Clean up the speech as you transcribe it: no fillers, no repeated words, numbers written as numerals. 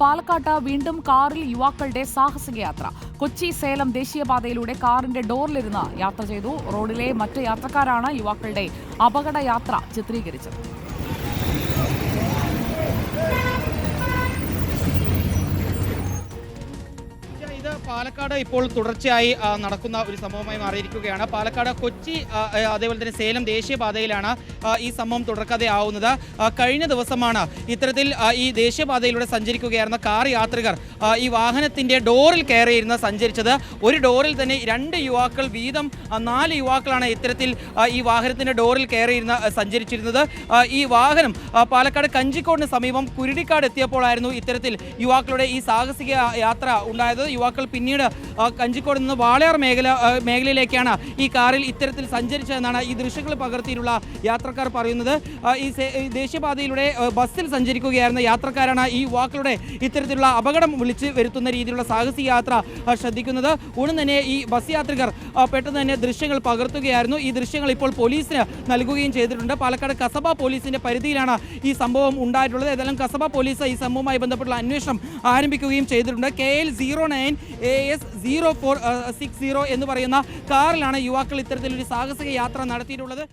പാലക്കാട്ട് വീണ്ടും കാറിൽ യുവാക്കളുടെ സാഹസിക യാത്ര. കൊച്ചി സേലം ദേശീയപാതയിലൂടെ കാറിന്റെ ഡോറിലിരുന്ന് യാത്ര ചെയ്തു. റോഡിലെ മറ്റ് യാത്രക്കാരാണ് യുവാക്കളുടെ അപകട യാത്ര ചിത്രീകരിച്ചത്. പാലക്കാട് ഇപ്പോൾ തുടർച്ചയായി നടക്കുന്ന ഒരു സംഭവമായി മാറിയിരിക്കുകയാണ്. പാലക്കാട് കൊച്ചി അതേപോലെ തന്നെ സേലം ദേശീയപാതയിലാണ് ഈ സംഭവം തുടർക്കഥയാവുന്നത്. കഴിഞ്ഞ ദിവസമാണ് ഇത്തരത്തിൽ ഈ ദേശീയപാതയിലൂടെ സഞ്ചരിക്കുകയായിരുന്ന കാർ യാത്രികർ ഈ വാഹനത്തിൻ്റെ ഡോറിൽ കയറിയിരുന്ന് സഞ്ചരിച്ചത്. ഒരു ഡോറിൽ തന്നെ 2 യുവാക്കൾ വീതം 4 യുവാക്കളാണ് ഇത്തരത്തിൽ ഈ വാഹനത്തിൻ്റെ ഡോറിൽ കയറിയിരുന്ന് സഞ്ചരിച്ചിരുന്നത്. ഈ വാഹനം പാലക്കാട് കഞ്ചിക്കോടിന് സമീപം കുരുടിക്കാട് എത്തിയപ്പോഴായിരുന്നു ഇത്തരത്തിൽ യുവാക്കളുടെ ഈ സാഹസിക യാത്ര ഉണ്ടായത്. യുവാക്കൾ പിന്നീട് കഞ്ചിക്കോട് നിന്ന് വാളയാർ മേഖലയിലേക്കാണ് ഈ കാറിൽ ഇത്തരത്തിൽ സഞ്ചരിച്ചതെന്നാണ് ഈ ദൃശ്യങ്ങൾ പകർത്തിയിട്ടുള്ള യാത്രക്കാർ പറയുന്നത്. ഈ ദേശീയപാതയിലൂടെ ബസ്സിൽ സഞ്ചരിക്കുകയായിരുന്ന യാത്രക്കാരാണ് ഈ യുവാക്കളുടെ ഇത്തരത്തിലുള്ള അപകടം വിളിച്ച് വരുത്തുന്ന രീതിയിലുള്ള സാഹസിക യാത്ര ശ്രദ്ധിക്കുന്നത്. ഉടൻ തന്നെ ഈ ബസ് യാത്രികർ പെട്ടെന്ന് തന്നെ ദൃശ്യങ്ങൾ പകർത്തുകയായിരുന്നു. ഈ ദൃശ്യങ്ങൾ ഇപ്പോൾ പോലീസിന് നൽകുകയും ചെയ്തിട്ടുണ്ട്. പാലക്കാട് കസബ പോലീസിന്റെ പരിധിയിലാണ് ഈ സംഭവം ഉണ്ടായിട്ടുള്ളത്. ഏതായാലും കസബ പോലീസ് ഈ സംഭവവുമായി ബന്ധപ്പെട്ടുള്ള അന്വേഷണം ആരംഭിക്കുകയും ചെയ്തിട്ടുണ്ട്. KL 09 AS 0460 എന്ന് പറയുന്ന കാറിലാണ് യുവാക്കൾ ഇത്തരത്തിലൊരു സാഹസിക യാത്ര നടത്തിയിട്ടുള്ളത്.